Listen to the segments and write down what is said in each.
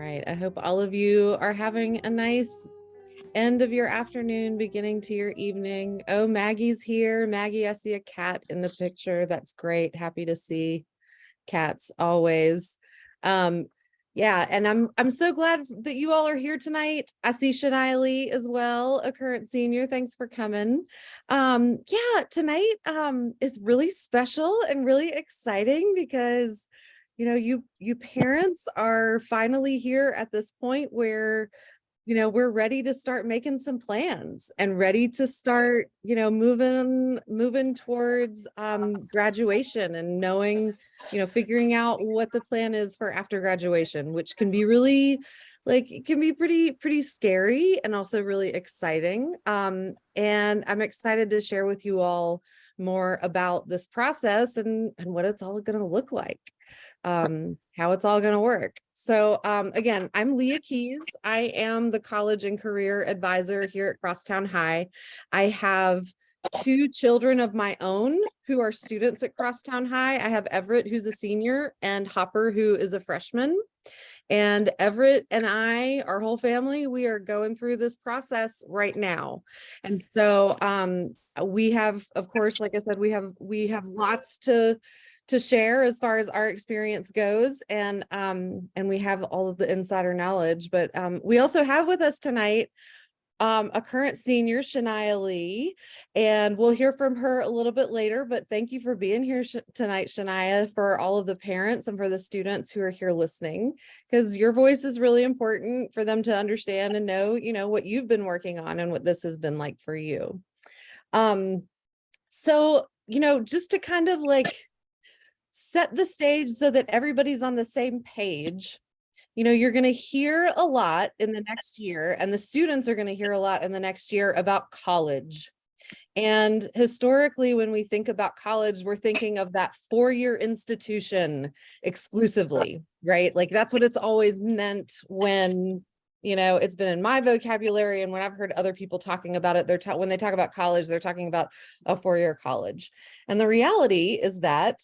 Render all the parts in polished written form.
right. I hope all of you are having a nice end of your afternoon, beginning to your evening. Oh, Maggie's here. Maggie, I see a cat in the picture. That's great. Happy to see cats always. Yeah, and I'm so glad that you all are here tonight. I see Shania Lee as well, a current senior. Thanks for coming. Yeah, tonight is really special and really exciting because you parents are finally here at this point where we're ready to start making some plans and ready to start moving towards graduation and knowing figuring out what the plan is for after graduation, which can be really it can be pretty scary and also really exciting. And I'm excited to share with you all more about this process and what it's all going to look like, how it's all going to work. So again, I'm Leah Keys. I am the college and career advisor here at Crosstown High. I have two children of my own who are students at Crosstown High. I have Everett, who's a senior, and Hopper, who is a freshman. And Everett and I, our whole family, we are going through this process right now. And so we have, of course, like I said, we have lots to share as far as our experience goes, and we have all of the insider knowledge. But we also have with us tonight a current senior, Shania Lee, and we'll hear from her a little bit later. But thank you for being here tonight, Shania, for all of the parents and for the students who are here listening, because your voice is really important for them to understand and know, what you've been working on and what this has been like for you. So, just to kind of set the stage so that everybody's on the same page. You're going to hear a lot in the next year, and the students are going to hear a lot in the next year about college. And historically, when we think about college, we're thinking of that four-year institution exclusively, right? That's what it's always meant when, it's been in my vocabulary. And when I've heard other people talking about it, when they talk about college, they're talking about a four-year college. And the reality is that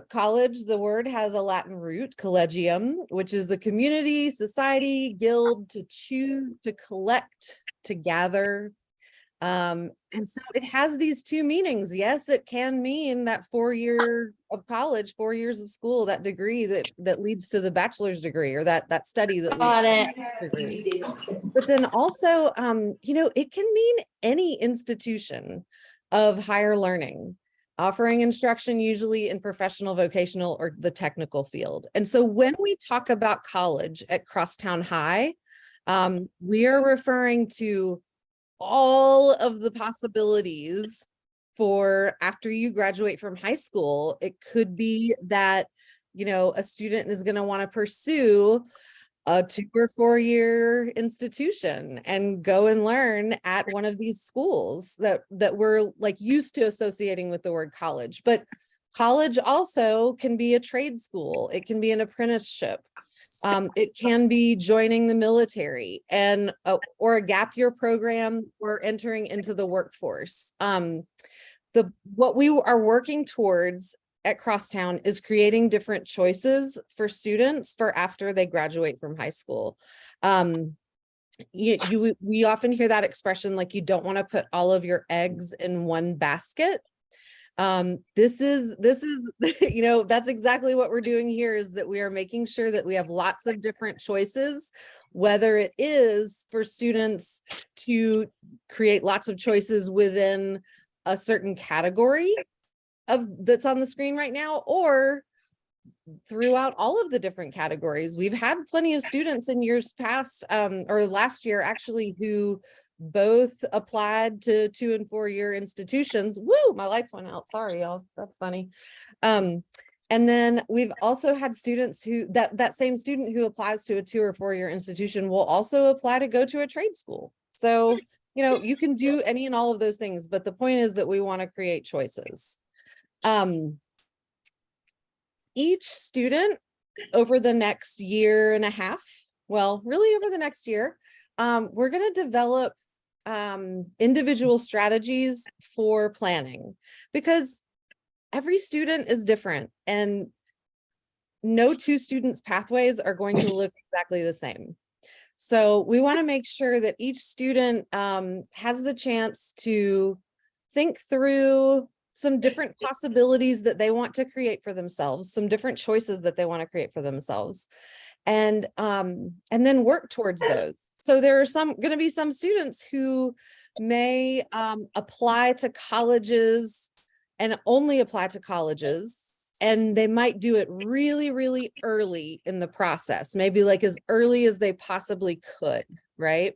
college, the word has a Latin root, collegium, which is the community, society, guild, to choose, to collect, to gather. And so it has these two meanings. Yes, it can mean that 4 year of college, 4 years of school, that degree that leads to the bachelor's degree, or that study that leads to the bachelor's degree. But then also, it can mean any institution of higher learning, offering instruction usually in professional, vocational, or the technical field. And so when we talk about college at Crosstown High, we are referring to all of the possibilities for after you graduate from high school. It could be that, a student is going to want to pursue a 2 or 4 year institution and go and learn at one of these schools that we're used to associating with the word college. But college also can be a trade school. It can be an apprenticeship. It can be joining the military and or a gap year program, or entering into the workforce. What we are working towards at Crosstown is creating different choices for students for after they graduate from high school. We often hear that expression, you don't want to put all of your eggs in one basket. This is that's exactly what we're doing here, is that we are making sure that we have lots of different choices, whether it is for students to create lots of choices within a certain category that's on the screen right now, or throughout all of the different categories. We've had plenty of students in years past, or last year actually, who both applied to 2 and 4 year institutions. Woo, my lights went out. Sorry, y'all. That's funny. And then we've also had students who that same student who applies to a 2 or 4 year institution will also apply to go to a trade school. So, you can do any and all of those things, but the point is that we want to create choices. Each student over the next year and a half, well, really over the next year, we're going to develop individual strategies for planning, because every student is different, and no two students' pathways are going to look exactly the same. So we want to make sure that each student has the chance to think through some different possibilities that they want to create for themselves, some different choices that they want to create for themselves, and then work towards those. So there are going to be some students who may apply to colleges and only apply to colleges, and they might do it really, really early in the process, maybe like as early as they possibly could, right?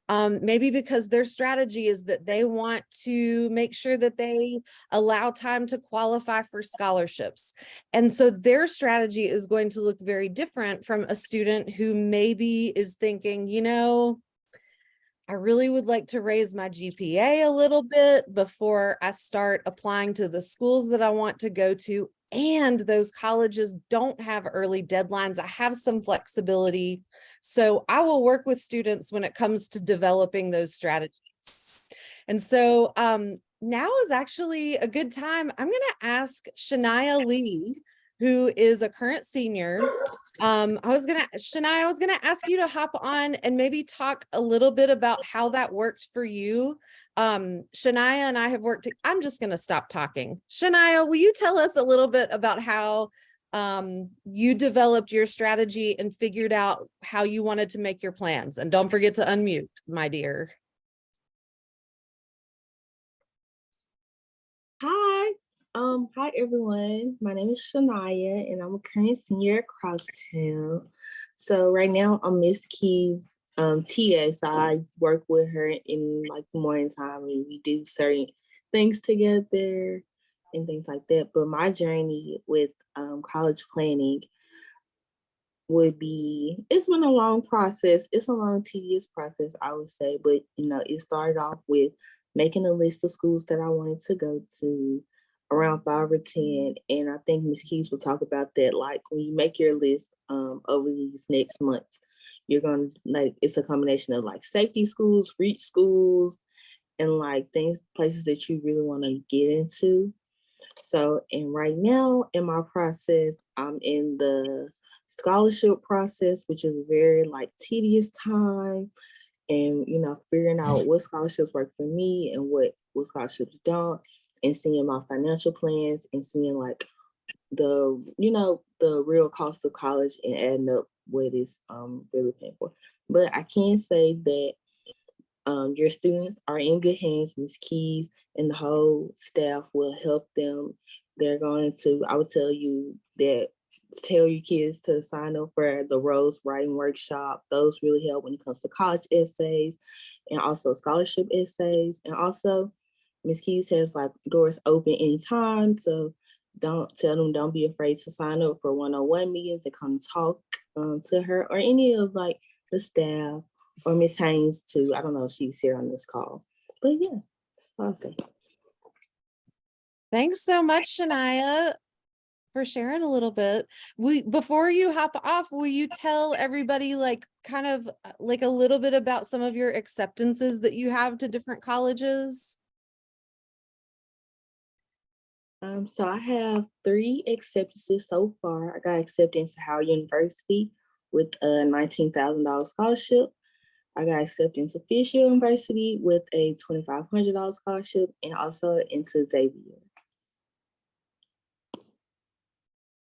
Maybe because their strategy is that they want to make sure that they allow time to qualify for scholarships. And so their strategy is going to look very different from a student who maybe is thinking, you know, I really would like to raise my GPA a little bit before I start applying to the schools that I want to go to. And those colleges don't have early deadlines. I have some flexibility. So I will work with students when it comes to developing those strategies. And so now is actually a good time. I'm going to ask Shania Lee, who is a current senior. Shania, I was gonna ask you to hop on and maybe talk a little bit about how that worked for you. Shania and I have worked, I'm just gonna stop talking. Shania, will you tell us a little bit about how you developed your strategy and figured out how you wanted to make your plans? And don't forget to unmute, my dear. Hi. Hi everyone. My name is Shania and I'm a current senior at Crosstown. So right now I'm Miss Keys TA. So I work with her in like the morning time and we do certain things together and things like that. But my journey with college planning would be, it's been a long process. It's a long, tedious process, I would say. But you know, it started off with making a list of schools that I wanted to go to, around 5 or 10. And I think Ms. Keys will talk about that. Like when you make your list over these next months, you're gonna like, it's a combination of like safety schools, reach schools, and like things, places that you really want to get into. So, and right now in my process, I'm in the scholarship process, which is a very like tedious time, and you know, figuring out what scholarships work for me and what scholarships don't, and seeing my financial plans and seeing like the, you know, the real cost of college and adding up what is really paying for. But I can say that your students are in good hands. Ms. Keys and the whole staff will help them. They're going to, I would tell you that, tell your kids to sign up for the Rose Writing Workshop. Those really help when it comes to college essays and also scholarship essays. And also, Ms. Keys has like doors open anytime. So don't tell them, don't be afraid to sign up for one-on-one meetings and come talk to her or any of like the staff, or Miss Haynes too. I don't know if she's here on this call, but yeah, that's what I'll say. Thanks so much, Shania, for sharing a little bit. Before you hop off, will you tell everybody like kind of like a little bit about some of your acceptances that you have to different colleges? So I have 3 acceptances so far. I got accepted into Howard University with a $19,000 scholarship. I got accepted into Fisher University with a $2,500 scholarship, and also into Xavier.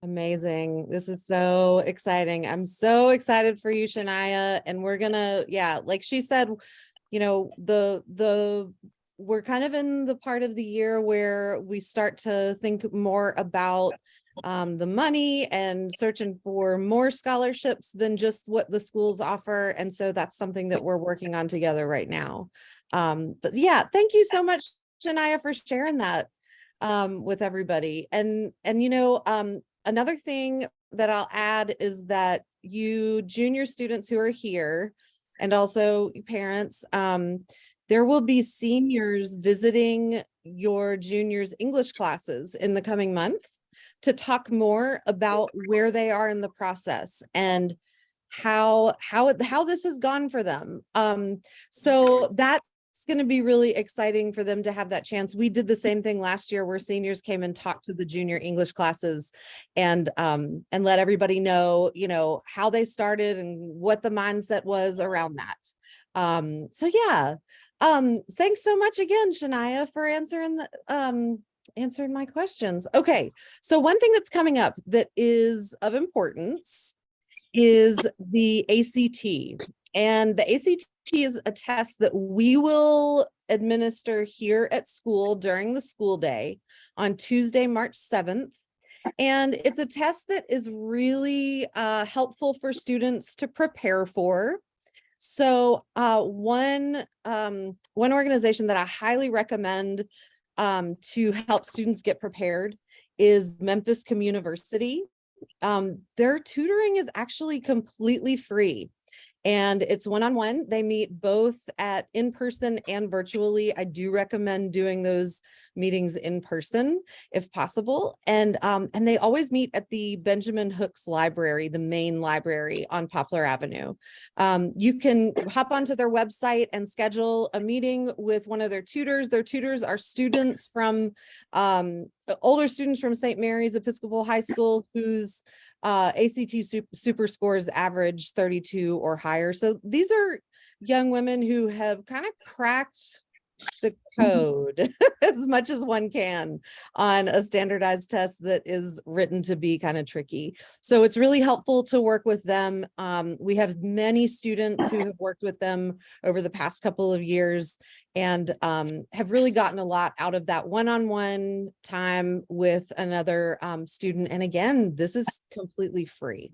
Amazing. This is so exciting. I'm so excited for you, Shania. And we're gonna, yeah, like she said, you know, we're kind of in the part of the year where we start to think more about the money and searching for more scholarships than just what the schools offer. And so that's something that we're working on together right now. But yeah, thank you so much, Shania, for sharing that with everybody. And you know, another thing that I'll add is that you junior students who are here, and also parents, there will be seniors visiting your juniors' English classes in the coming month to talk more about where they are in the process and how this has gone for them. So that's it's going to be really exciting for them to have that chance. We did the same thing last year where seniors came and talked to the junior English classes and let everybody know, you know, how they started and what the mindset was around that. So yeah, thanks so much again, Shania, for answering my questions. Okay, so one thing that's coming up that is of importance is the ACT. And the ACT is a test that we will administer here at school during the school day on Tuesday, March 7th. And it's a test that is really helpful for students to prepare for. So one organization that I highly recommend to help students get prepared is Memphis Communiversity. Their tutoring is actually completely free. And it's one-on-one. They meet both at in-person and virtually. I do recommend doing those meetings in person if possible. And they always meet at the Benjamin Hooks Library, the main library on Poplar Avenue. You can hop onto their website and schedule a meeting with one of their tutors. Their tutors are students from older students from St. Mary's Episcopal High School whose ACT super scores average 32 or higher. So these are young women who have kind of cracked the code as much as one can on a standardized test that is written to be kind of tricky. So it's really helpful to work with them. We have many students who have worked with them over the past couple of years and have really gotten a lot out of that one-on-one time with another student. And again, this is completely free.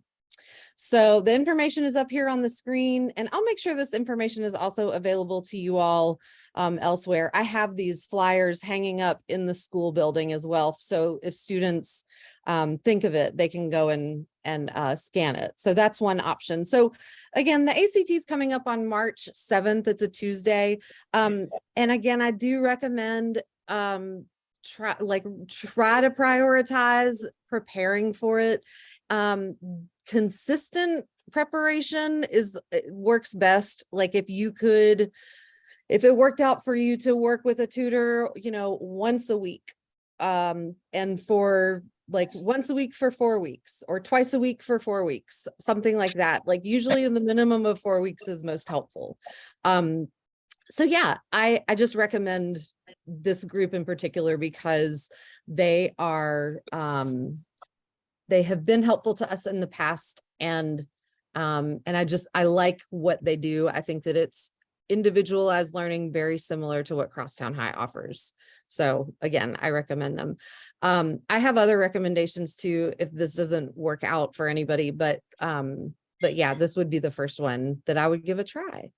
So the information is up here on the screen, and I'll make sure this information is also available to you all elsewhere. I have these flyers hanging up in the school building as well. So if students think of it, they can go and scan it. So that's one option. So again, the ACT is coming up on March 7th. It's a Tuesday. And again, I do recommend try to prioritize preparing for it. Consistent preparation works best. Like if it worked out for you to work with a tutor, you know, once a week, and for like once a week for 4 weeks or twice a week for 4 weeks, something like that. Like usually in the minimum of 4 weeks is most helpful. So yeah, I just recommend this group in particular because they are, they have been helpful to us in the past, and I like what they do. I think that it's individualized learning, very similar to what Crosstown High offers. So again, I recommend them. I have other recommendations too, if this doesn't work out for anybody, but yeah, this would be the first one that I would give a try.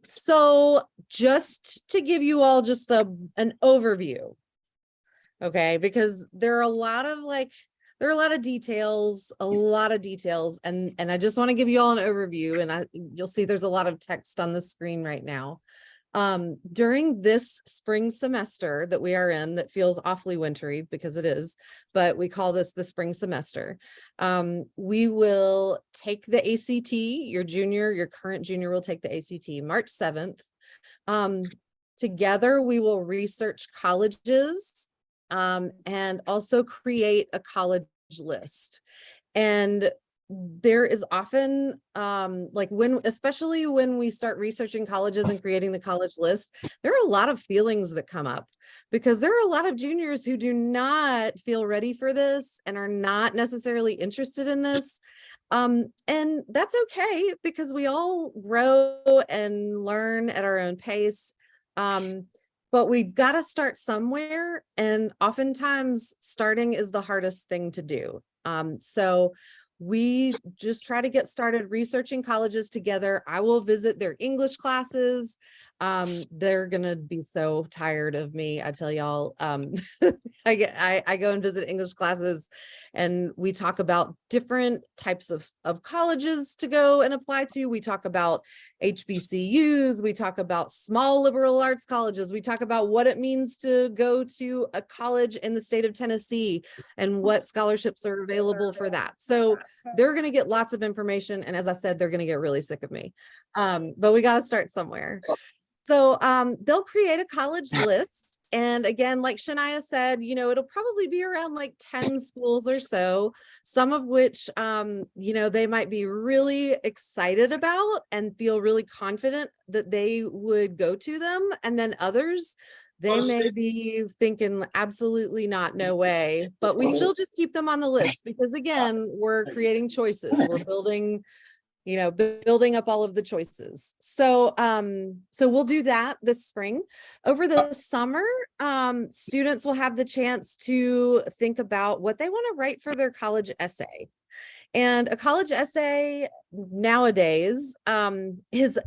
So just to give you all just an overview. Okay, because there are a lot of details, and I just want to give you all an overview, and you'll see there's a lot of text on the screen right now. During this spring semester that we are in, that feels awfully wintry because it is, but we call this the spring semester. We will take the ACT, your current junior will take the ACT March 7th. Together we will research colleges and also create a college list. And there is often especially when we start researching colleges and creating the college list, there are a lot of feelings that come up because there are a lot of juniors who do not feel ready for this and are not necessarily interested in this. And that's okay because we all grow and learn at our own pace. But we've got to start somewhere, and oftentimes starting is the hardest thing to do. So we just try to get started researching colleges together. I will visit their English classes. They're gonna be so tired of me. I tell y'all, I go and visit English classes, and we talk about different types of colleges to go and apply to. We talk about HBCUs, we talk about small liberal arts colleges, we talk about what it means to go to a college in the state of Tennessee and what scholarships are available for that. So they're going to get lots of information, and as I said, they're going to get really sick of me. But we got to start somewhere. So they'll create a college list. And again, like Shania said, you know, it'll probably be around like 10 schools or so, some of which, you know, they might be really excited about and feel really confident that they would go to them. And then others, they may be thinking absolutely not, no way, but we still just keep them on the list because again, we're creating choices. We're building, you know, building up all of the choices. So, so we'll do that this spring. Over the summer, students will have the chance to think about what they want to write for their college essay. And a college essay nowadays is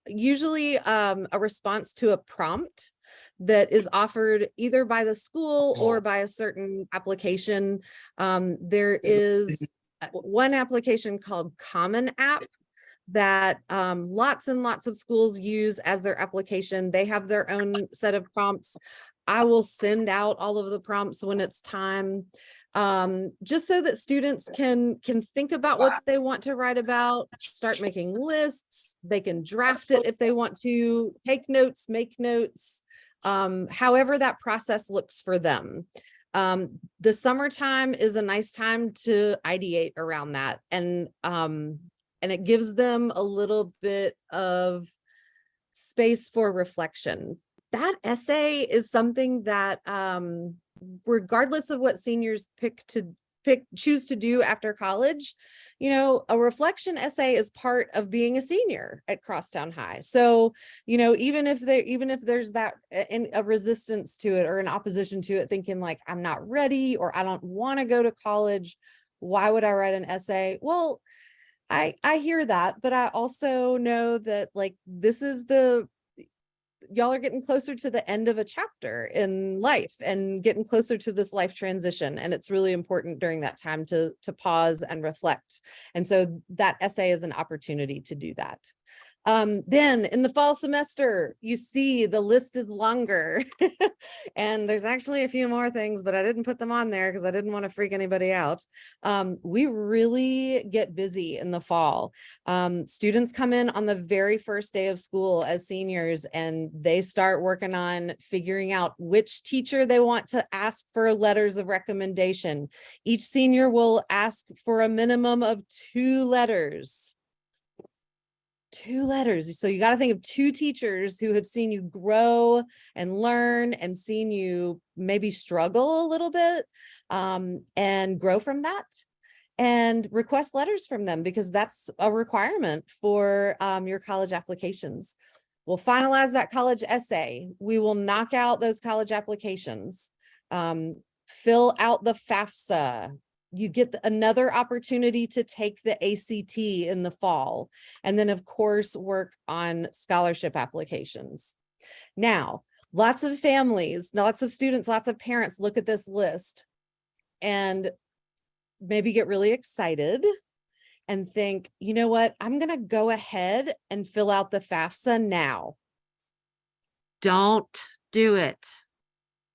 usually a response to a prompt that is offered either by the school or by a certain application. There is one application called Common App that lots and lots of schools use as their application. They have their own set of prompts. I will send out all of the prompts when it's time, just so that students can think about what they want to write about, start making lists. They can draft it if they want to, take notes, make notes, however that process looks for them. The summertime is a nice time to ideate around that. And it gives them a little bit of space for reflection. That essay is something that, regardless of what seniors choose to do after college, you know, a reflection essay is part of being a senior at Crosstown High. So, you know, even if there's that a resistance to it or an opposition to it, thinking like, I'm not ready or I don't want to go to college, why would I write an essay? Well, I hear that, but I also know that like this is y'all are getting closer to the end of a chapter in life and getting closer to this life transition. And it's really important during that time to pause and reflect. And so that essay is an opportunity to do that. Then in the fall semester, you see the list is longer and there's actually a few more things, but I didn't put them on there because I didn't want to freak anybody out. We really get busy in the fall. Students come in on the very first day of school as seniors and they start working on figuring out which teacher they want to ask for letters of recommendation. Each senior will ask for a minimum of 2 letters. 2 letters. So you got to think of 2 teachers who have seen you grow and learn and seen you maybe struggle a little bit, and grow from that, and request letters from them because that's a requirement for your college applications. We'll finalize that college essay. We will knock out those college applications, fill out the FAFSA. You get another opportunity to take the ACT in the fall. And then of course, work on scholarship applications. Now, lots of families, lots of students, lots of parents look at this list and maybe get really excited and think, you know what, I'm going to go ahead and fill out the FAFSA now. Don't do it.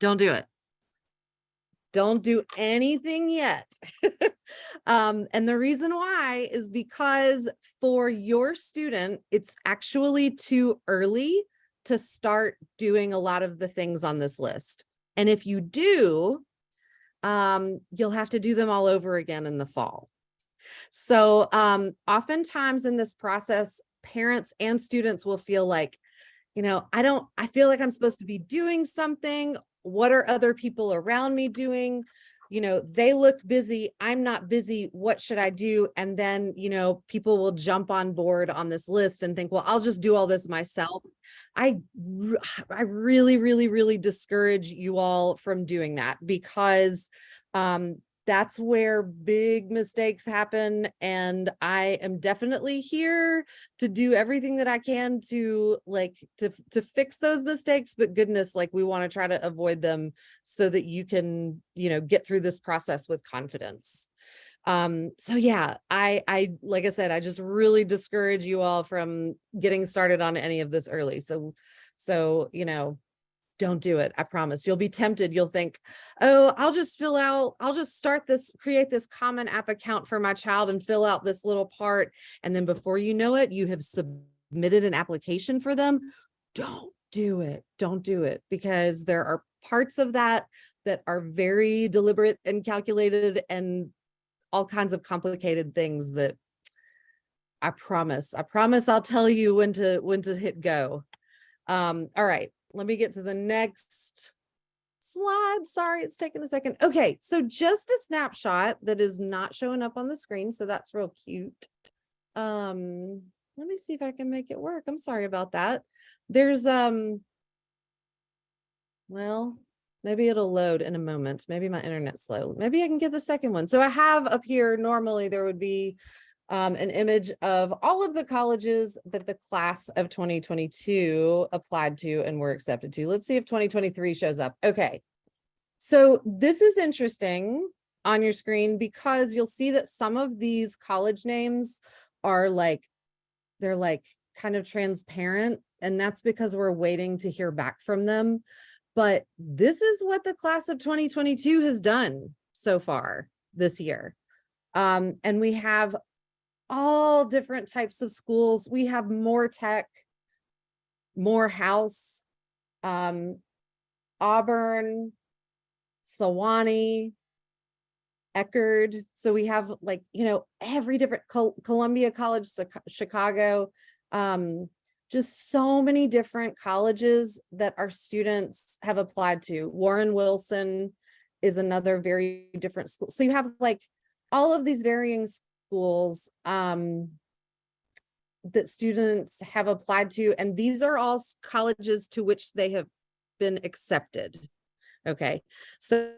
Don't do it. Don't do anything yet. And the reason why is because for your student, it's actually too early to start doing a lot of the things on this list. And if you do, you'll have to do them all over again in the fall. So oftentimes in this process, parents and students will feel like, you know, I feel like I'm supposed to be doing something. What are other people around me doing? You know, they look busy. I'm not busy. What should I do? And then, you know, people will jump on board on this list and think, well, I'll just do all this myself. I really, really, really discourage you all from doing that because that's where big mistakes happen. And I am definitely here to do everything that I can to to fix those mistakes. But goodness, like we want to try to avoid them so that you can, get through this process with confidence. So yeah, I like I said, I just really discourage you all from getting started on any of this early. So don't do it. I promise. You'll be tempted. You'll think, oh, I'll just create this Common App account for my child and fill out this little part. And then before you know it, you have submitted an application for them. Don't do it. Don't do it, because there are parts of that are very deliberate and calculated, and all kinds of complicated things that I promise I'll tell you when to hit go. All right, let me get to the next slide. Sorry, it's taking a second. Okay, so just a snapshot that is not showing up on the screen, so that's real cute. Let me see if I can make it work. I'm sorry about that. There's well, maybe it'll load in a moment. Maybe my internet's slow. Maybe I can get the second one. So I have up here, normally there would be an image of all of the colleges that the class of 2022 applied to and were accepted to. Let's see if 2023 shows up. Okay. So this is interesting on your screen because you'll see that some of these college names are they're kind of transparent, and that's because we're waiting to hear back from them. But this is what the class of 2022 has done so far this year. And we have all different types of schools. We have more tech, Morehouse, Auburn, Sewanee, Eckerd. So we have every different Columbia College, Chicago, just so many different colleges that our students have applied to. Warren Wilson is another very different school. So you have all of these varying schools that students have applied to, and these are all colleges to which they have been accepted. Okay, so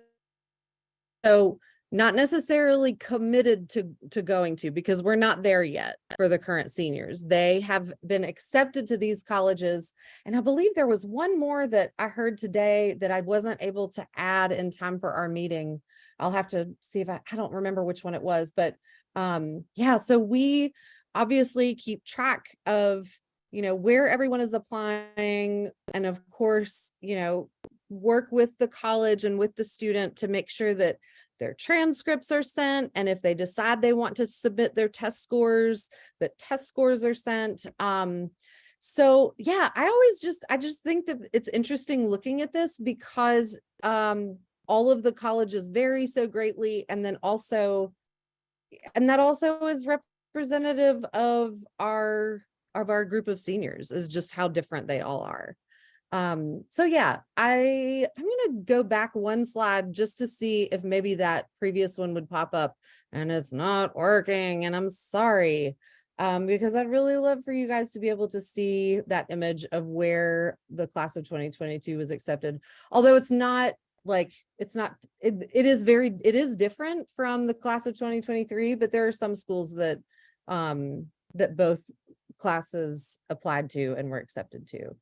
not necessarily committed to going to, because we're not there yet for the current seniors. They have been accepted to these colleges. And I believe there was one more that I heard today that I wasn't able to add in time for our meeting. I'll have to see if I don't remember which one it was, but yeah, so we obviously keep track of, where everyone is applying. And of course, work with the college and with the student to make sure that their transcripts are sent. And if they decide they want to submit their test scores, the test scores are sent. So yeah, I just think that it's interesting looking at this because all of the colleges vary so greatly. And that also is representative of our group of seniors, is just how different they all are. So yeah, I'm going to go back one slide just to see if maybe that previous one would pop up, and it's not working, and I'm sorry, because I'd really love for you guys to be able to see that image of where the class of 2022 was accepted. Although it is different from the class of 2023, but there are some schools that both classes applied to and were accepted to.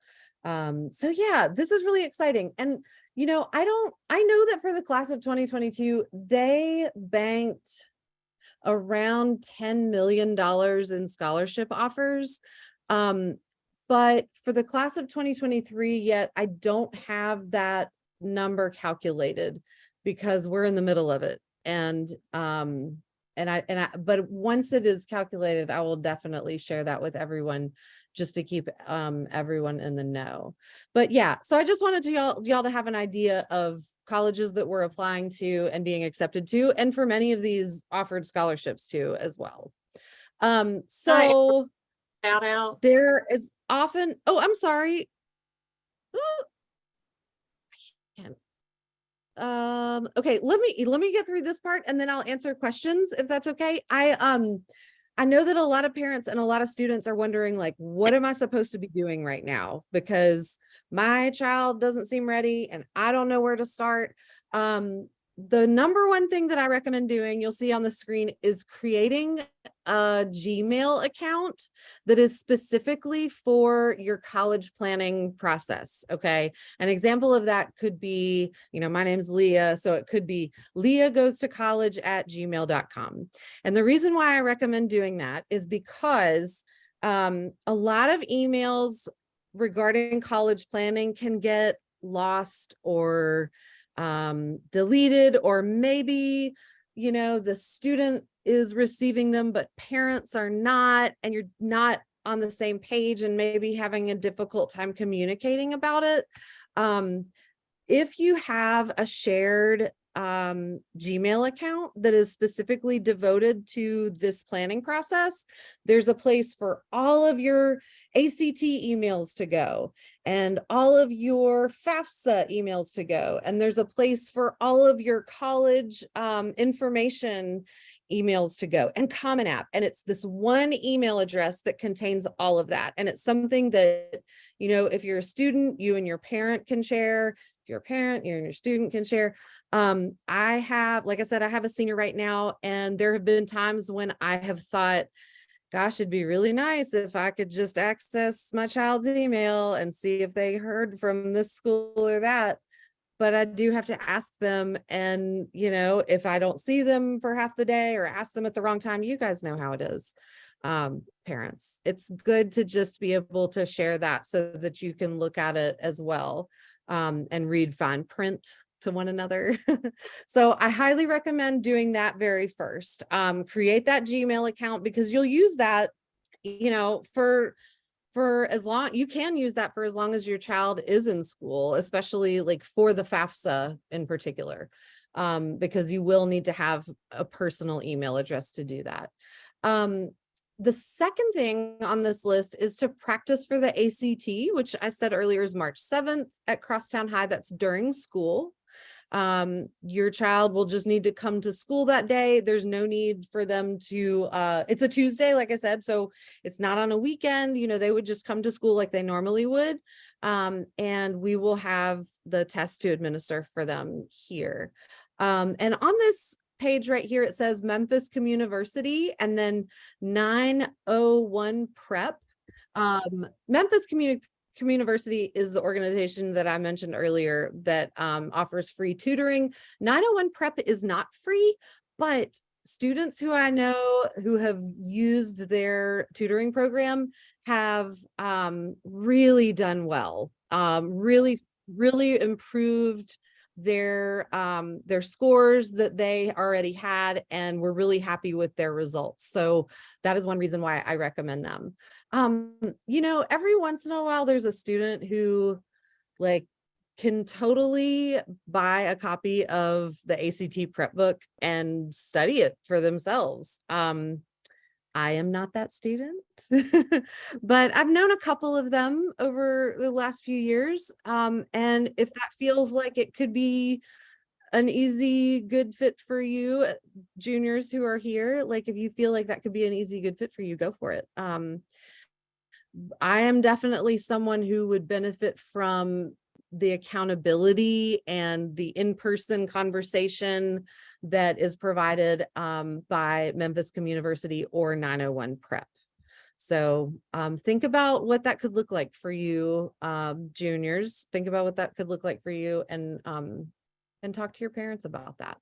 So yeah, this is really exciting. And, I know that for the class of 2022, they banked around $10 million in scholarship offers. But for the class of 2023 yet, I don't have that number calculated because we're in the middle of it. But once it is calculated, I will definitely share that with everyone, just to keep everyone in the know. But yeah, so I just wanted y'all to have an idea of colleges that we're applying to and being accepted to, and for many of these offered scholarships too as well. So Shout out. there is often, oh, I'm sorry. Oh, I can't. Okay, let me get through this part and then I'll answer questions if that's okay. I know that a lot of parents and a lot of students are wondering, what am I supposed to be doing right now? Because my child doesn't seem ready and I don't know where to start. the number one thing that I recommend doing, you'll see on the screen, is creating a Gmail account that is specifically for your college planning process. Okay. An example of that could be, my name's Leah. So it could be leahgoestocollege@gmail.com. And the reason why I recommend doing that is because a lot of emails regarding college planning can get lost or deleted, or maybe, the student is receiving them, but parents are not, and you're not on the same page and maybe having a difficult time communicating about it. If you have a shared Gmail account that is specifically devoted to this planning process, there's a place for all of your ACT emails to go and all of your FAFSA emails to go. And there's a place for all of your college information emails to go, and Common App. And it's this one email address that contains all of that. And it's something that, if you're a student, you and your parent can share. If you're a parent, you and your student can share. I have, like I said, I have a senior right now, and there have been times when I have thought, gosh, it'd be really nice if I could just access my child's email and see if they heard from this school or that. But I do have to ask them. And, if I don't see them for half the day or ask them at the wrong time, you guys know how it is. Parents, it's good to just be able to share that so that you can look at it as well, and read fine print to one another. So I highly recommend doing that very first. Create that Gmail account, because you'll use that, for as long, you can use that for as long as your child is in school, especially like for the FAFSA in particular, because you will need to have a personal email address to do that. The second thing on this list is to practice for the ACT, which I said earlier is March 7th at Crosstown High. That's during school. Your child will just need to come to school that day. There's no need for them to, it's a Tuesday, like I said, so it's not on a weekend. They would just come to school like they normally would. And we will have the test to administer for them here. And on this page right here, it says Memphis Communiversity and then 901 Prep. Memphis Communiversity is the organization that I mentioned earlier that offers free tutoring. 901 Prep is not free, but students who I know who have used their tutoring program have really done well, really improved their scores that they already had, and we're really happy with their results. So that is one reason why I recommend them. Every once in a while there's a student who can totally buy a copy of the ACT prep book and study it for themselves. I am not that student, but I've known a couple of them over the last few years. And if that feels like it could be an easy, good fit for you, juniors who are here, if you feel like that could be an easy, good fit for you, go for it. I am definitely someone who would benefit from the accountability and the in-person conversation that is provided by Memphis Communiversity or 901 Prep. So think about what that could look like for you, juniors. Think about what that could look like for you, and talk to your parents about that.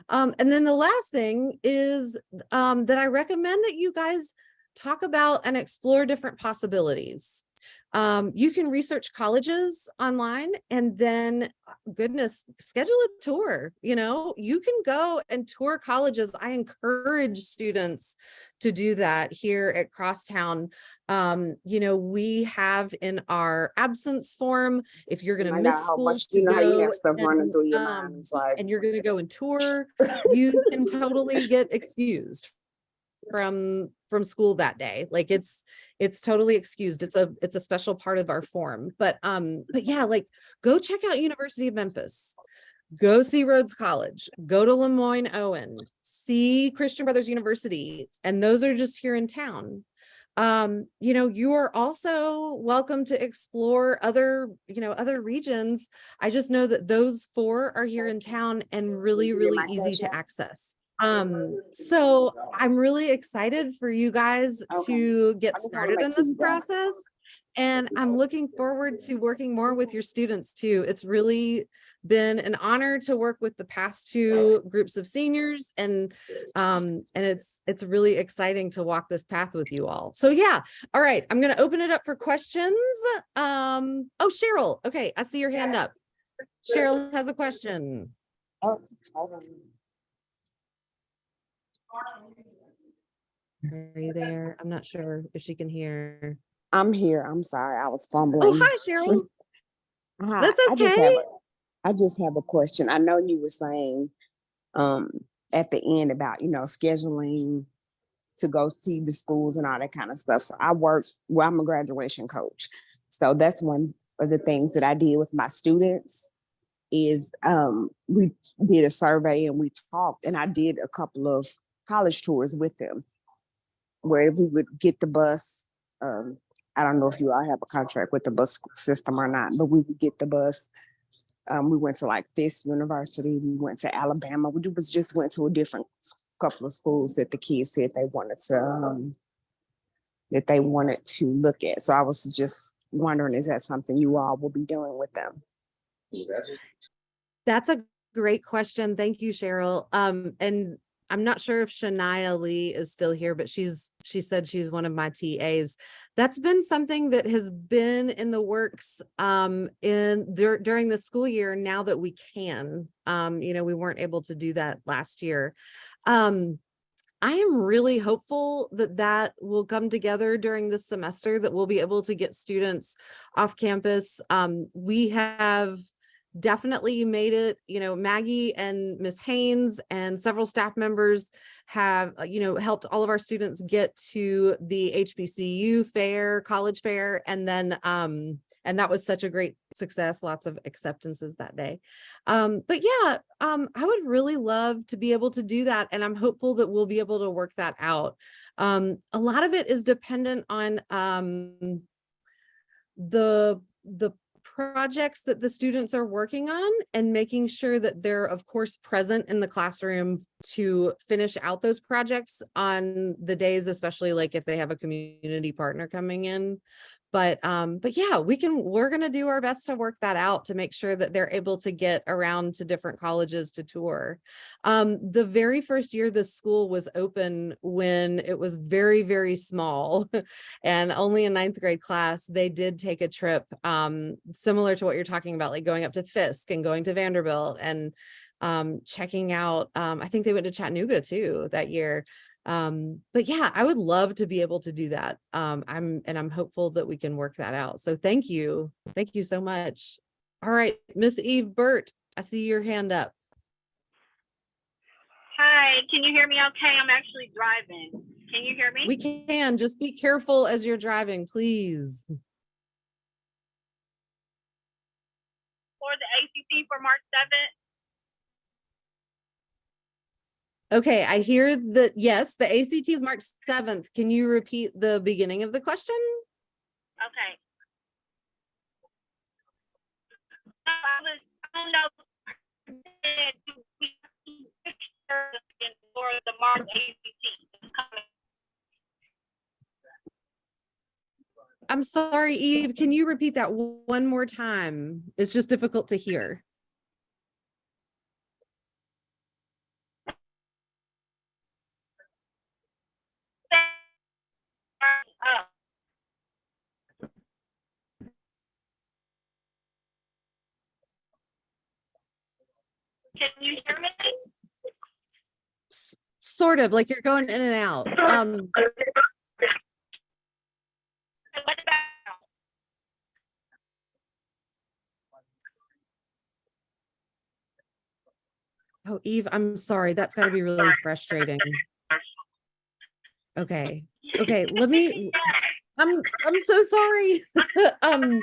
And then the last thing is that I recommend that you guys talk about and explore different possibilities. You can research colleges online, and then schedule a tour. You can go and tour colleges. I encourage students to do that here at Crosstown. We have in our absence form, if you're going to miss school, how you have stuff running through your mind. It's like, and you're going to go and tour, you can totally get excused from school that day. It's totally excused. It's a special part of our form. But yeah, go check out University of Memphis, go see Rhodes College, go to Lemoyne Owen, see Christian Brothers University, and those are just here in town. You know, you are also welcome to explore other, you know, other regions. I just know that those 4 are here in town and really, really easy to access. So I'm really excited for you guys to get started in this process. And I'm looking forward to working more with your students too. It's really been an honor to work with the past 2 groups of seniors, and it's really exciting to walk this path with you all. So yeah, all right, I'm going to open it up for questions. Oh, Cheryl, okay, I see your hand up. Cheryl has a question. Oh, Are you there? I'm not sure if she can hear. I'm here. I'm sorry. I was fumbling. Oh, hi, Cheryl. Hi. That's I okay. just have a question. I know you were saying at the end about, scheduling to go see the schools and all that kind of stuff. So I'm a graduation coach. So that's one of the things that I did with my students is we did a survey and we talked, and I did a couple of college tours with them where we would get the bus. I don't know if you all have a contract with the bus system or not, but we would get the bus. We went to like Fisk University. We went to Alabama. We just went to a different couple of schools that the kids said they wanted to look at. So I was just wondering, is that something you all will be doing with them? That's a great question. Thank you, Cheryl. And I'm not sure if Shania Lee is still here, but she said she's one of my TAs. That's been something that has been in the works during the school year, now that we can. You know, we weren't able to do that last year. I am really hopeful that that will come together during this semester, that we'll be able to get students off campus. We have definitely made it, you know, Maggie and Miss Haynes and several staff members have, you know, helped all of our students get to the HBCU fair, college fair. And then, and that was such a great success, lots of acceptances that day. But yeah, I would really love to be able to do that. And I'm hopeful that we'll be able to work that out. A lot of it is dependent on the projects that the students are working on and making sure that they're of course present in the classroom to finish out those projects on the days, especially like if they have a community partner coming in. But yeah, we're going to do our best to work that out to make sure that they're able to get around to different colleges to tour. The very first year the school was open, when it was very, very small and only a 9th grade class, they did take a trip similar to what you're talking about, like going up to Fisk and going to Vanderbilt and checking out, I think they went to Chattanooga too that year. But yeah, I would love to be able to do that. I'm hopeful that we can work that out. So thank you so much. All right, Miss Eve Burt, I see your hand up. Hi, can you hear me okay? I'm actually driving. Can you hear me? We can. Just be careful as you're driving, please. For the ACT for March 7th? Okay, I hear that, yes, the ACT is March 7th. Can you repeat the beginning of the question? Okay. I don't know for the March ACT. I'm sorry, Eve, can you repeat that one more time? It's just difficult to hear. Can you hear me? Sort of, like you're going in and out. What about? Oh, Eve, I'm sorry. That's got to be really frustrating. Okay. Okay, let me, I'm so sorry. Can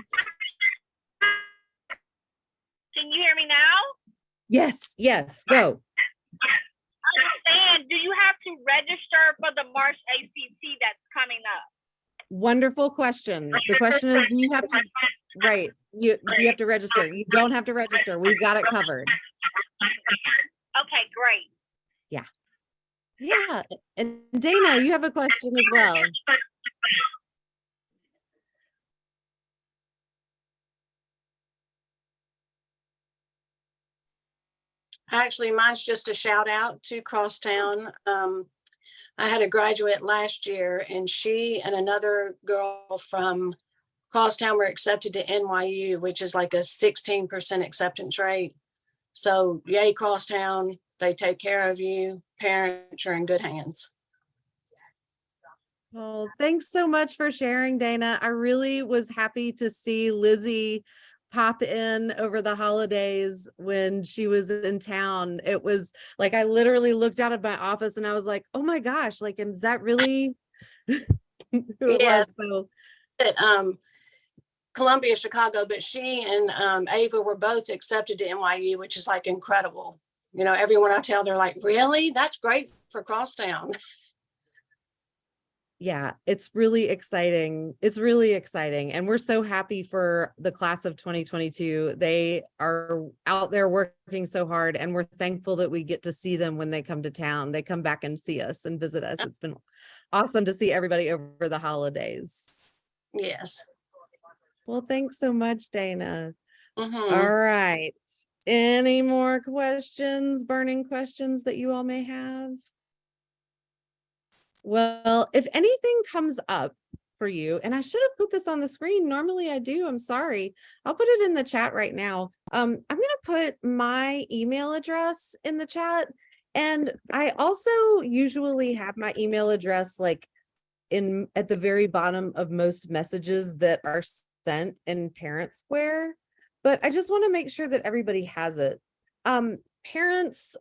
you hear me now? Yes, go. I understand. Do you have to register for the March ACT that's coming up? Wonderful question. The question is, do you have to, right, you have to register. You don't have to register. We've got it covered. Okay, great. Yeah. And Dana, you have a question as well. Actually, mine's just a shout out to Crosstown. I had a graduate last year, and she and another girl from Crosstown were accepted to NYU, which is like a 16% acceptance rate. So yay, Crosstown, they take care of you. Parents are in good hands. Well, thanks so much for sharing, Dana. I really was happy to see Lizzie pop in over the holidays when she was in town. It was like, I literally looked out of my office and I was like, oh my gosh, like, is that really who it Yes. was? So At Columbia, Chicago, but she and Ava were both accepted to NYU, which is like incredible. You know, everyone I tell, they're like, really? That's great for Crosstown. yeah, it's really exciting. It's really exciting. And we're so happy for the class of 2022. They are out there working so hard, and we're thankful that we get to see them when they come to town. They come back and see us and visit us. It's been awesome to see everybody over the holidays. Yes. Well, thanks so much, Dana. Mhm. All right. Any more questions, burning questions that you all may have? Well, if anything comes up for you, and I should have put this on the screen. Normally I do. I'm sorry. I'll put it in the chat right now. I'm going to put my email address in the chat. And I also usually have my email address like at the very bottom of most messages that are sent in Parent Square. But I just want to make sure that everybody has it. Parents,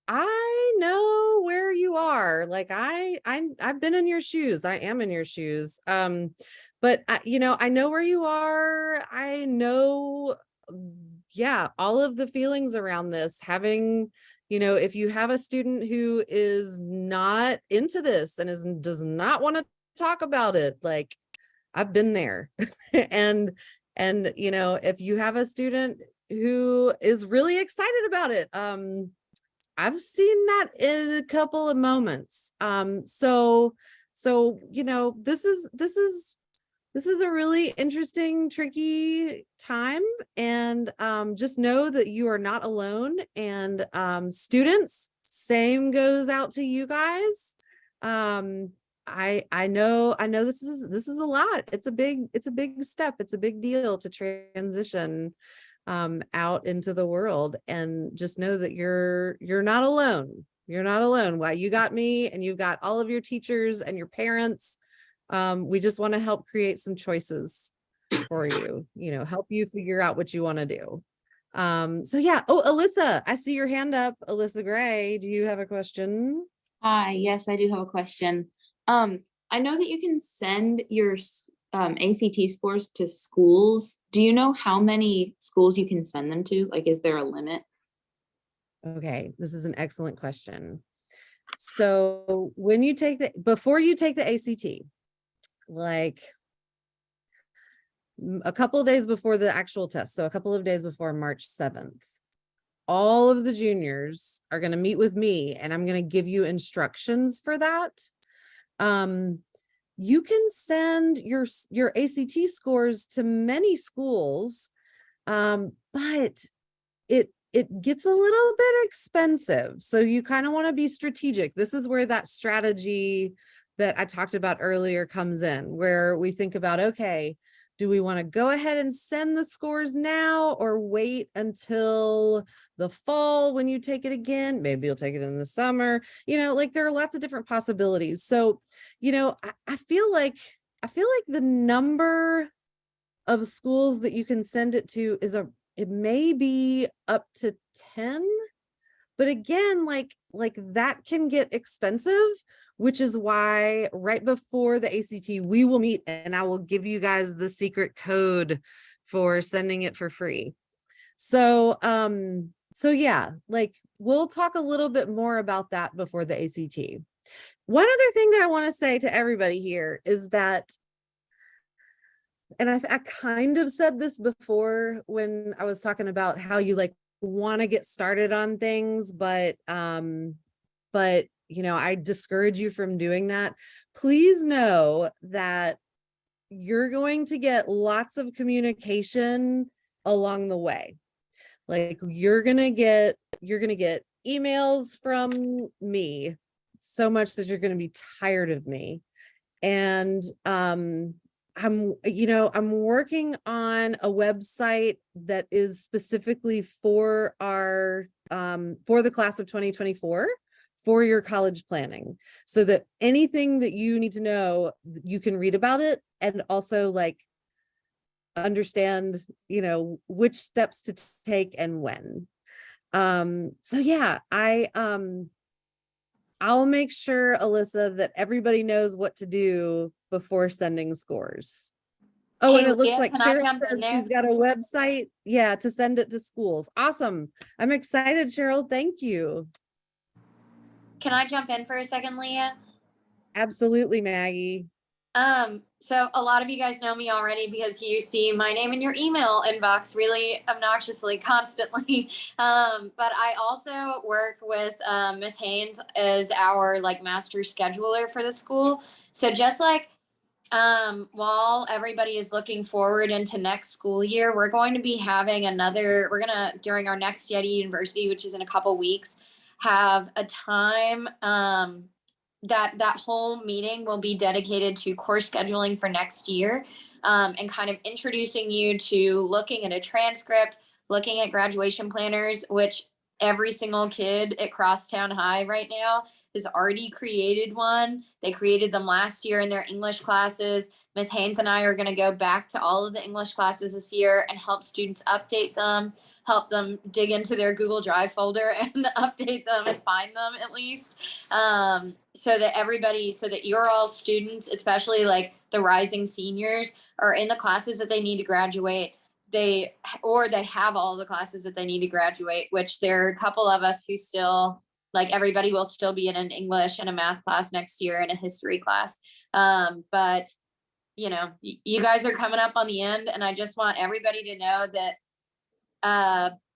I know where you are. Like I've been in your shoes. I am in your shoes. But you know, I know where you are. I know, yeah, all of the feelings around this. Having, you know, if you have a student who is not into this and does not want to talk about it, like I've been there. and you know, if you have a student who is really excited about it, I've seen that in a couple of moments. So you know, this is a really interesting, tricky time, and just know that you are not alone. And students, same goes out to you guys. I know this is a lot. It's a big step. It's a big deal to transition out into the world, and just know that you're not alone. You're not alone. Why, you got me, and you've got all of your teachers and your parents. We just want to help create some choices for you, you know, help you figure out what you want to do. So yeah. Oh, Alyssa, I see your hand up. Alyssa Gray, do you have a question? Hi, yes, I do have a question. I know that you can send your ACT scores to schools. Do you know how many schools you can send them to? Like, is there a limit? Okay, this is an excellent question. So when you before you take the ACT, like a couple of days before the actual test, so a couple of days before March 7th, all of the juniors are going to meet with me, and I'm going to give you instructions for that. You can send your ACT scores to many schools, but it gets a little bit expensive. So you kind of want to be strategic. This is where that strategy that I talked about earlier comes in, where we think about, okay, do we want to go ahead and send the scores now, or wait until the fall when you take it again? Maybe you'll take it in the summer. You know, like there are lots of different possibilities. So, you know, I feel like the number of schools that you can send it to it may be up to 10. But again, like that can get expensive, which is why right before the ACT, we will meet and I will give you guys the secret code for sending it for free. So, so yeah, like we'll talk a little bit more about that before the ACT. One other thing that I want to say to everybody here is that and I kind of said this before when I was talking about how you like want to get started on things, but you know, I discourage you from doing that. Please know that you're going to get lots of communication along the way. Like you're going to get emails from me so much that you're going to be tired of me. And I'm working on a website that is specifically for our for the class of 2024 for your college planning, so that anything that you need to know, you can read about it and also like understand, you know, which steps to take and when. So yeah, I'll make sure, Alyssa, that everybody knows what to do before sending scores. Oh, Hey, and it looks Leah, like can I Cheryl jump in says she's there? got a website. Yeah, to send it to schools. Awesome. I'm excited, Cheryl. Thank you. Can I jump in for a second, Leah? Absolutely, Maggie. So a lot of you guys know me already because you see my name in your email inbox really obnoxiously constantly. But I also work with Miss Haynes as our like master scheduler for the school. So just like while everybody is looking forward into next school year, we're going to be having we're gonna during our next Yeti University, which is in a couple weeks, have a time that whole meeting will be dedicated to course scheduling for next year, and kind of introducing you to looking at a transcript, looking at graduation planners, which every single kid at Crosstown High right now has already created one. They created them last year in their English classes. Ms. Haynes and I are going to go back to all of the English classes this year and help students update them, help them dig into their Google Drive folder and update them and find them at least. So that you're all students, especially like the rising seniors, are in the classes that they need to graduate. They have all the classes that they need to graduate, which there are a couple of us who still, like everybody will still be in an English and a math class next year and a history class. But you know, you guys are coming up on the end, and I just want everybody to know that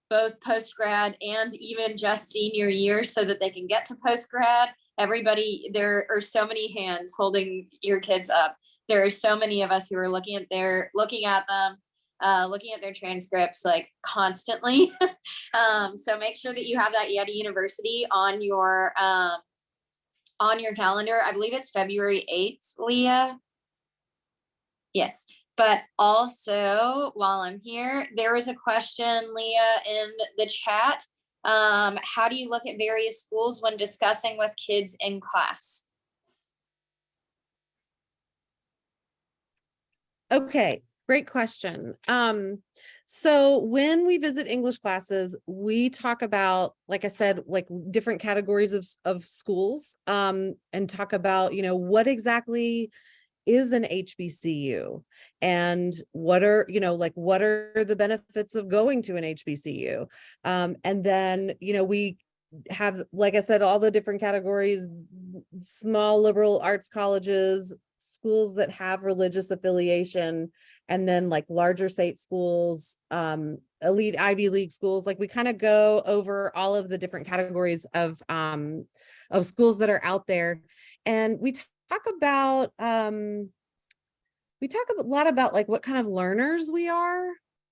both post-grad and even just senior year, so that they can get to post-grad, there are so many hands holding your kids up. There are so many of us who are looking at their transcripts like constantly. So make sure that you have that Yeti University on your calendar. I believe it's February 8th, Leah. Yes. But also, while I'm here, there was a question, Leah, in the chat. How do you look at various schools when discussing with kids in class? Okay, great question. So when we visit English classes, we talk about, like I said, like different categories of schools, and talk about, you know, what exactly is an HBCU and what are the benefits of going to an HBCU. And then, you know, we have, like I said, all the different categories: small liberal arts colleges, schools that have religious affiliation, and then like larger state schools, elite Ivy League schools. Like we kind of go over all of the different categories of schools that are out there. And we talk about a lot about like what kind of learners we are.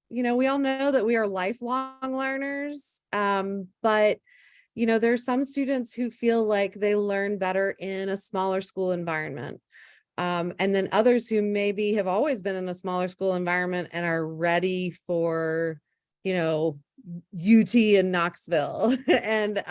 You know, we all know that we are lifelong learners, but you know, there's some students who feel like they learn better in a smaller school environment. And then others who maybe have always been in a smaller school environment and are ready for, you know, UT in Knoxville. And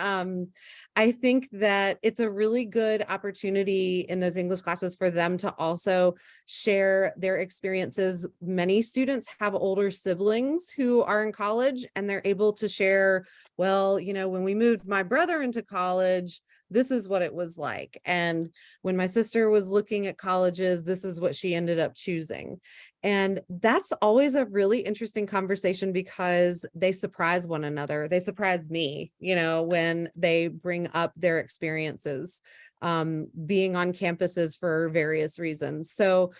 I think that it's a really good opportunity in those English classes for them to also share their experiences. Many students have older siblings who are in college, and they're able to share, well, you know, when we moved my brother into college, this is what it was like. And when my sister was looking at colleges, this is what she ended up choosing. And that's always a really interesting conversation because they surprise one another. They surprise me, you know, when they bring up their experiences. being on campuses for various reasons. So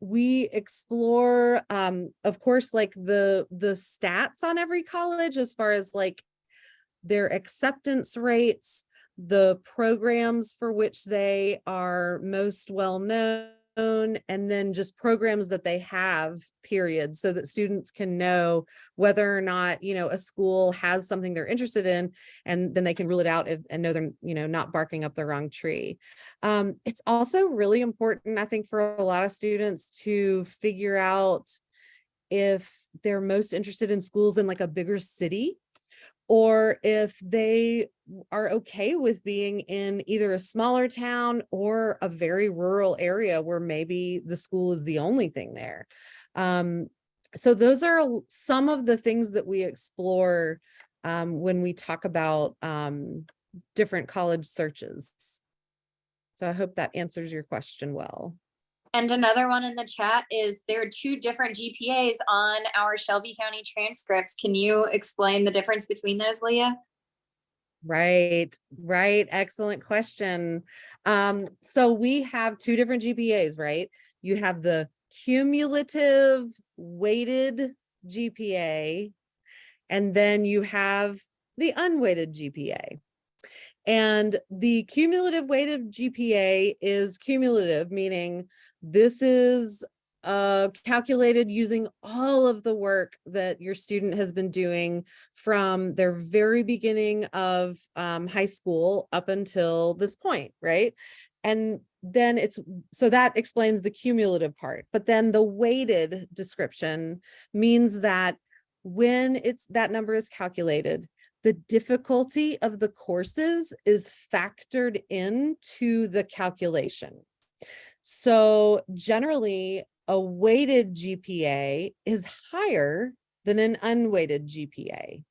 we explore, of course, like the stats on every college as far as like their acceptance rates, the programs for which they are most well known, and then just programs that they have, period, so that students can know whether or not, you know, a school has something they're interested in, and then they can rule it out and know they're, you know, not barking up the wrong tree. It's also really important, I think, for a lot of students to figure out if they're most interested in schools in like a bigger city, or if they are okay with being in either a smaller town or a very rural area where maybe the school is the only thing there. So those are some of the things that we explore when we talk about different college searches. So I hope that answers your question well. And another one in the chat is there are 2 different GPAs on our Shelby County transcripts. Can you explain the difference between those, Leah? Right. Excellent question. So we have 2 different GPAs, right? You have the cumulative weighted GPA, and then you have the unweighted GPA. And the cumulative weighted GPA is cumulative, meaning this is calculated using all of the work that your student has been doing from their very beginning of high school up until this point, right? And then so that explains the cumulative part. But then the weighted description means that when that number is calculated, the difficulty of the courses is factored into the calculation. So generally, a weighted GPA is higher than an unweighted GPA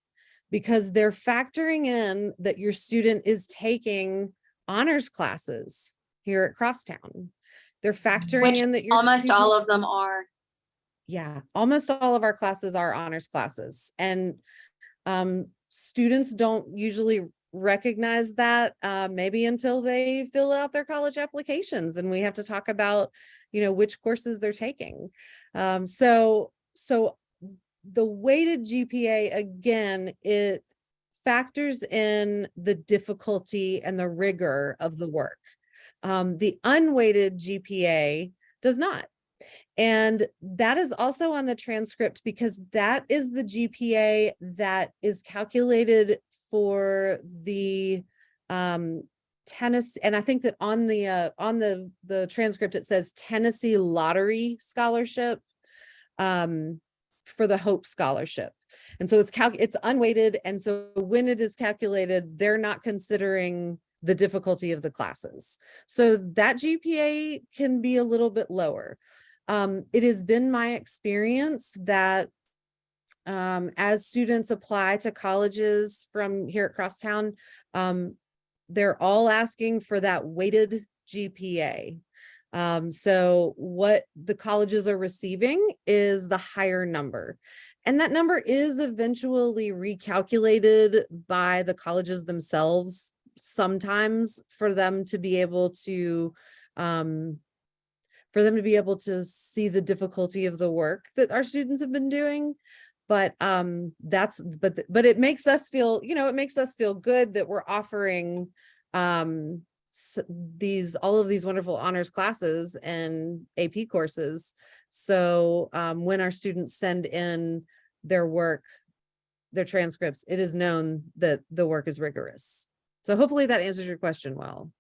because they're factoring in that your student is taking honors classes here at Crosstown. They're factoring in that almost all of them are. Yeah, almost all of our classes are honors classes. And students don't usually recognize that maybe until they fill out their college applications and we have to talk about, you know, which courses they're taking. So the weighted GPA, again, it factors in the difficulty and the rigor of the work. The unweighted GPA does not. And that is also on the transcript because that is the GPA that is calculated for the Tennessee, and I think that on the transcript it says Tennessee Lottery Scholarship for the Hope Scholarship. And so it's unweighted, and so when it is calculated, they're not considering the difficulty of the classes. So that GPA can be a little bit lower. It has been my experience that as students apply to colleges from here at Crosstown, they're all asking for that weighted GPA. So what the colleges are receiving is the higher number. And that number is eventually recalculated by the colleges themselves sometimes for them to be able to see the difficulty of the work that our students have been doing. But but it makes us feel, you know, it makes us feel good that we're offering all of these wonderful honors classes and AP courses. So when our students send in their work, their transcripts, it is known that the work is rigorous. So hopefully that answers your question well.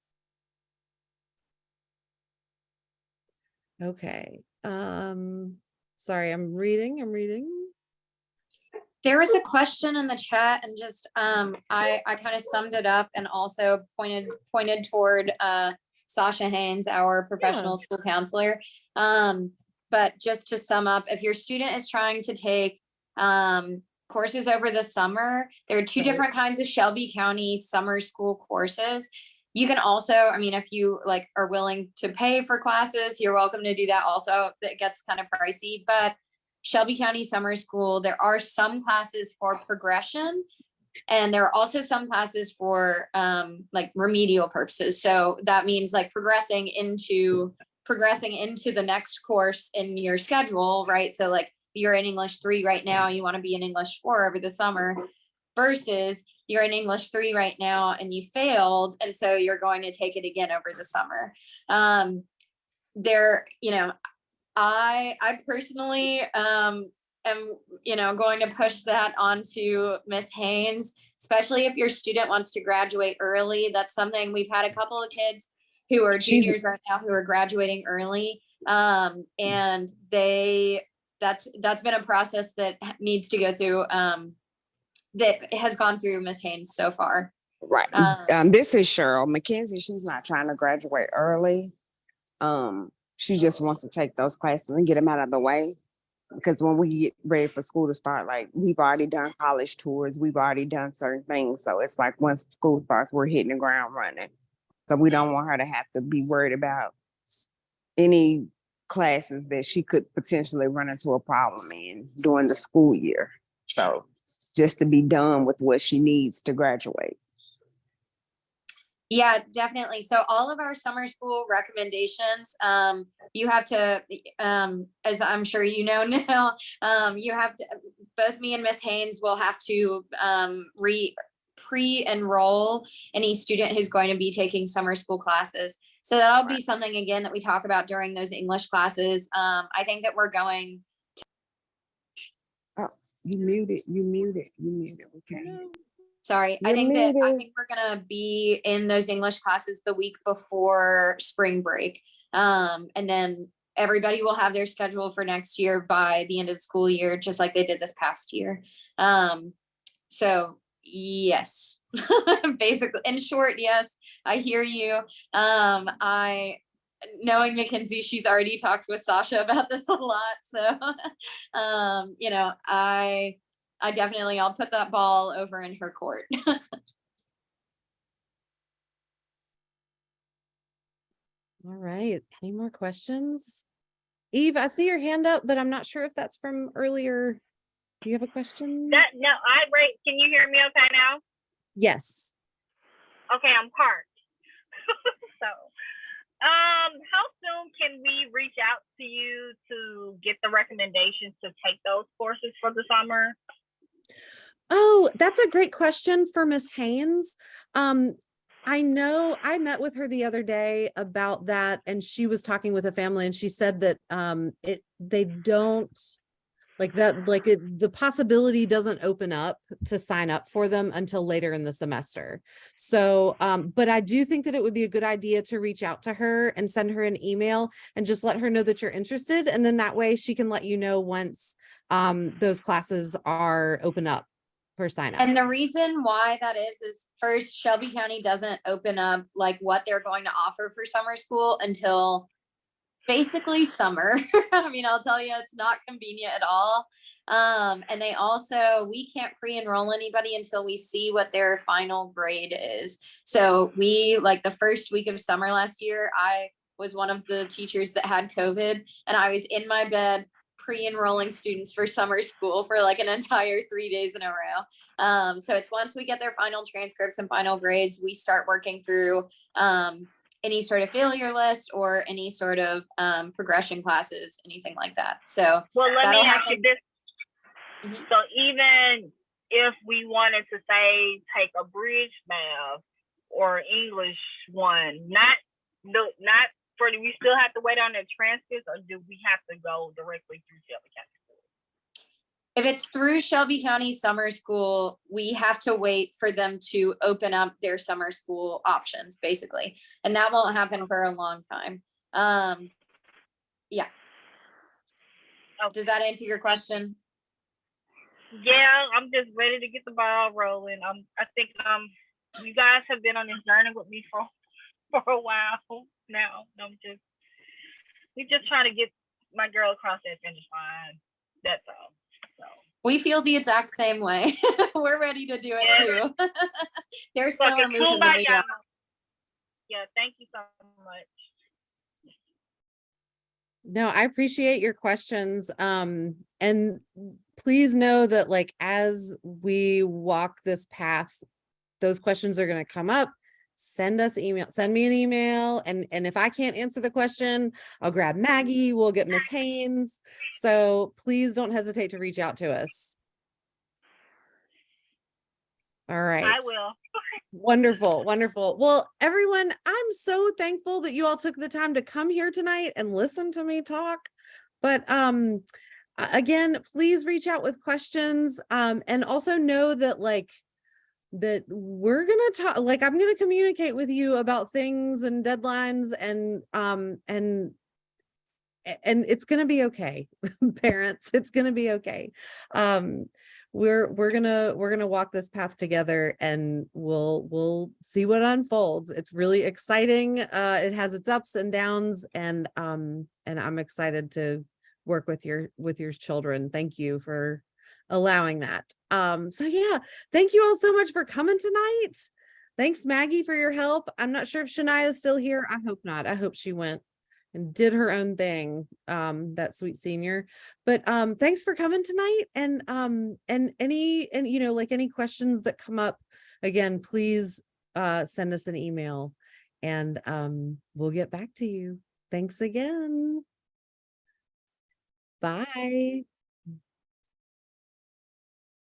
Okay. Sorry, I'm reading. There was a question in the chat, and just I kind of summed it up and also pointed toward Sasha Haynes, our professional school counselor. But just to sum up, if your student is trying to take courses over the summer, there are 2 different kinds of Shelby County summer school courses. You can also, I mean, if you like are willing to pay for classes, you're welcome to do that also. That gets kind of pricey, but Shelby County Summer School, there are some classes for progression And there are also some classes for like remedial purposes. So that means like progressing into the next course in your schedule, right? So like you're in English 3 right now, you want to be in English 4 over the summer, versus you're in English 3 right now and you failed, and so you're going to take it again over the summer. There, you know, I personally am, you know, going to push that onto Miss Haynes, especially if your student wants to graduate early. That's something we've had a couple of kids who are juniors right now who are graduating early. And that's been a process that needs to go through, that has gone through Miss Haynes so far. Right. This is Cheryl. Mackenzie, she's not trying to graduate early. She just wants to take those classes and get them out of the way. Because when we get ready for school to start, like we've already done college tours, we've already done certain things. So it's like once school starts, we're hitting the ground running. So we don't want her to have to be worried about any classes that she could potentially run into a problem in during the school year. So just to be done with what she needs to graduate. Yeah, definitely. So all of our summer school recommendations, you have to, as I'm sure you know now, you have to, both me and Miss Haynes will have to pre-enroll any student who's going to be taking summer school classes. So that'll be something, again, that we talk about during those English classes. I think that we're going to. Oh, you muted. Okay. Sorry, I think we're gonna be in those English classes the week before spring break. And then everybody will have their schedule for next year by the end of the school year, just like they did this past year. So yes, basically, in short, yes, I hear you. Knowing Mackenzie, she's already talked with Sasha about this a lot. So, you know, I'll put that ball over in her court. All right. Any more questions? Eve, I see your hand up, but I'm not sure if that's from earlier. Do you have a question? Can you hear me okay now? Yes. Okay, I'm parked. So, how soon can we reach out to you to get the recommendations to take those courses for the summer? Oh, that's a great question for Miss Haynes. I know I met with her the other day about that, and she was talking with a family, and she said that they don't like that, like the possibility doesn't open up to sign up for them until later in the semester. So, but I do think that it would be a good idea to reach out to her and send her an email and just let her know that you're interested. And then that way she can let you know once those classes are open up for sign up. And the reason why that is first, Shelby County doesn't open up like what they're going to offer for summer school until basically summer. I mean, I'll tell you, it's not convenient at all. And we can't pre-enroll anybody until we see what their final grade is. So like the first week of summer last year, I was one of the teachers that had COVID, and I was in my bed pre-enrolling students for summer school for like an entire 3 days in a row. So it's once we get their final transcripts and final grades, we start working through any sort of failure list or any sort of progression classes, anything like that. So let me ask you this. Mm-hmm. So even if we wanted to say take a bridge math or English one, we still have to wait on the transcripts, or do we have to go directly through Shelby County? If it's through Shelby County Summer School, we have to wait for them to open up their summer school options, basically. And that won't happen for a long time. Yeah. Okay. Does that answer your question? Yeah, I'm just ready to get the ball rolling. I think you guys have been on this journey with me for a while now. We just trying to get my girl across that finish line. That's all. So we feel the exact same way. We're ready to do it too. They're slower moving than we are. Yeah, thank you so much. No, I appreciate your questions. And please know that like as we walk this path, those questions are going to come up. Send me an email, and if I can't answer the question, I'll grab Maggie, we'll get Miss Haynes. So please don't hesitate to reach out to us. All right. I will. Wonderful, wonderful. Well, everyone, I'm so thankful that you all took the time to come here tonight and listen to me talk. But again, please reach out with questions, and also know that like that we're gonna talk, like I'm gonna communicate with you about things and deadlines, and it's gonna be okay. Parents, it's gonna be okay. We're gonna walk this path together, and we'll see what unfolds. It's really exciting. It has its ups and downs, and I'm excited to work with your children. Thank you for allowing that. So yeah, thank you all so much for coming tonight. Thanks, Maggie, for your help. I'm not sure if Shania is still here. I hope not. I hope she went and did her own thing, that sweet senior. But thanks for coming tonight. And you know, like any questions that come up, again, please send us an email, and we'll get back to you. Thanks again. Bye.